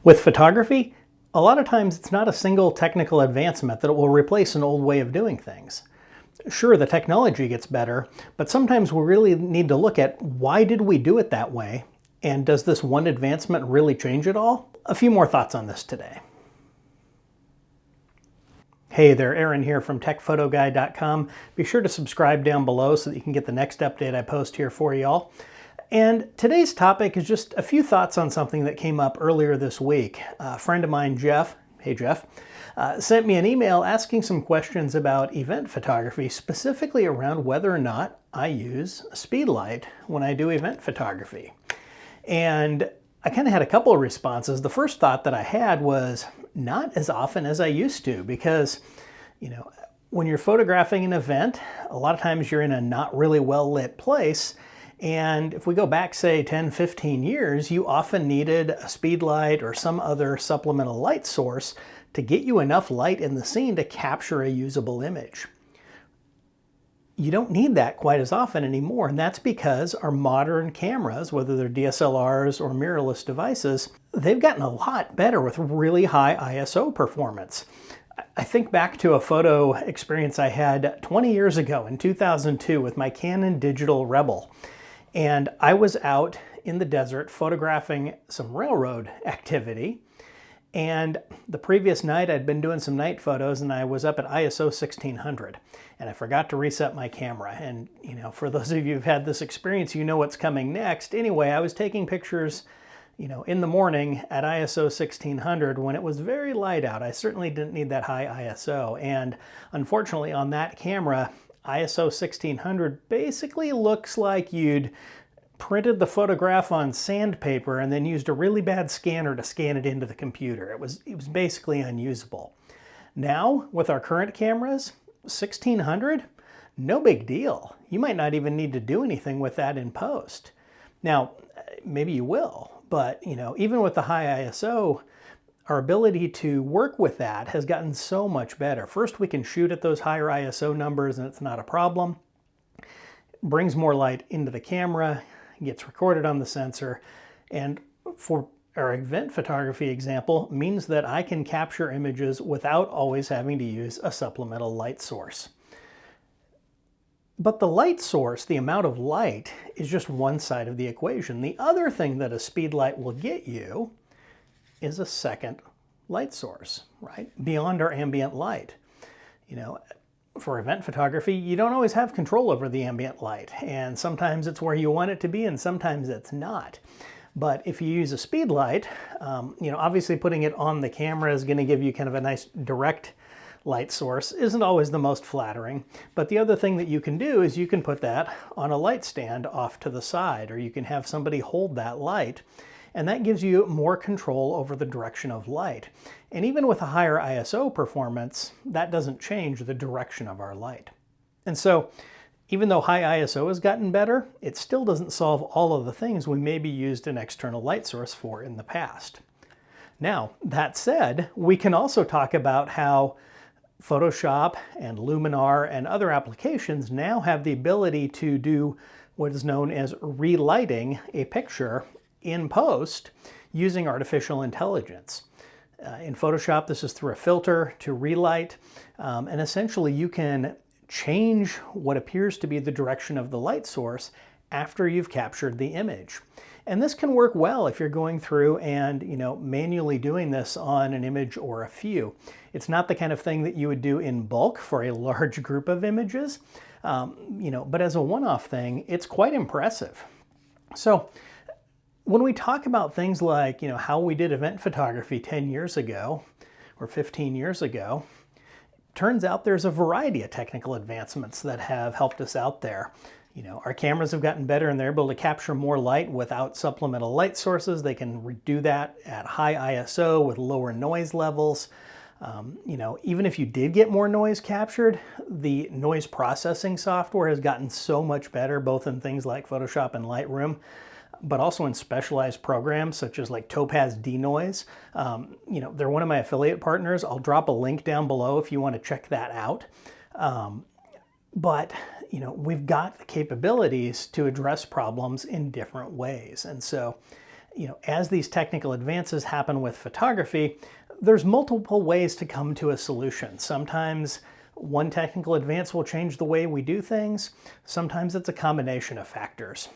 With photography, a lot of times it's not a single technical advancement that will replace an old way of doing things. Sure, the technology gets better, but sometimes we really need to look at why did we do it that way, and does this one advancement really change it all? A few more thoughts on this today. Hey there, Aaron here from techphotoguy.com. Be sure to subscribe down below so that you can get the next update I post here for y'all. And today's topic is just a few thoughts on something that came up earlier this week. A friend of mine, Jeff, hey Jeff, sent me an email asking some questions about event photography, specifically around whether or not I use a speedlight when I do event photography. And I kind of had a couple of responses. The first thought that I had was not as often as I used to, because, when you're photographing an event, a lot of times you're in a not really well lit place. And if we go back, say, 10, 15 years, you often needed a speedlight or some other supplemental light source to get you enough light in the scene to capture a usable image. You don't need that quite as often anymore, and that's because our modern cameras, whether they're DSLRs or mirrorless devices, they've gotten a lot better with really high ISO performance. I think back to a photo experience I had 20 years ago in 2002 with my Canon Digital Rebel. And I was out in the desert photographing some railroad activity. And the previous night I'd been doing some night photos and I was up at ISO 1600 and I forgot to reset my camera. And for those of you who've had this experience, you know what's coming next. Anyway, I was taking pictures, in the morning at ISO 1600 when it was very light out. I certainly didn't need that high ISO. And unfortunately on that camera, ISO 1600 basically looks like you'd printed the photograph on sandpaper and then used a really bad scanner to scan it into the computer. It was basically unusable. Now, with our current cameras, 1600, no big deal. You might not even need to do anything with that in post. Now, maybe you will, but even with the high ISO, our ability to work with that has gotten so much better. First, we can shoot at those higher ISO numbers and it's not a problem. It brings more light into the camera, gets recorded on the sensor, and for our event photography example, means that I can capture images without always having to use a supplemental light source. But the light source, the amount of light, is just one side of the equation. The other thing that a speedlight will get you is a second light source, right? Beyond our ambient light. For event photography, you don't always have control over the ambient light, and sometimes it's where you want it to be and sometimes it's not. But if you use a speedlight, obviously putting it on the camera is going to give you kind of a nice direct light source. Isn't always the most flattering, but the other thing that you can do is you can put that on a light stand off to the side, or you can have somebody hold that light. And that gives you more control over the direction of light. And even with a higher ISO performance, that doesn't change the direction of our light. And so, even though high ISO has gotten better, it still doesn't solve all of the things we maybe used an external light source for in the past. Now, that said, we can also talk about how Photoshop and Luminar and other applications now have the ability to do what is known as relighting a picture in post using artificial intelligence. In Photoshop, this is through a filter to relight, and essentially you can change what appears to be the direction of the light source after you've captured the image. And this can work well if you're going through and manually doing this on an image or a few. It's not the kind of thing that you would do in bulk for a large group of images, but as a one-off thing, it's quite impressive. So, when we talk about things like, how we did event photography 10 years ago or 15 years ago, turns out there's a variety of technical advancements that have helped us out there. Our cameras have gotten better and they're able to capture more light without supplemental light sources. They can do that at high ISO with lower noise levels. Even if you did get more noise captured, the noise processing software has gotten so much better, both in things like Photoshop and Lightroom, but also in specialized programs such as like Topaz Denoise. They're one of my affiliate partners. I'll drop a link down below if you want to check that out. But we've got the capabilities to address problems in different ways. And so, as these technical advances happen with photography, there's multiple ways to come to a solution. Sometimes one technical advance will change the way we do things. Sometimes it's a combination of factors.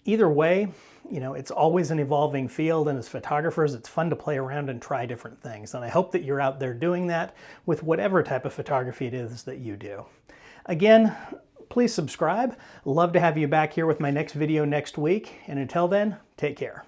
Either way, it's always an evolving field, and as photographers, it's fun to play around and try different things. And I hope that you're out there doing that with whatever type of photography it is that you do. Again, please subscribe. Love to have you back here with my next video next week. And until then, take care.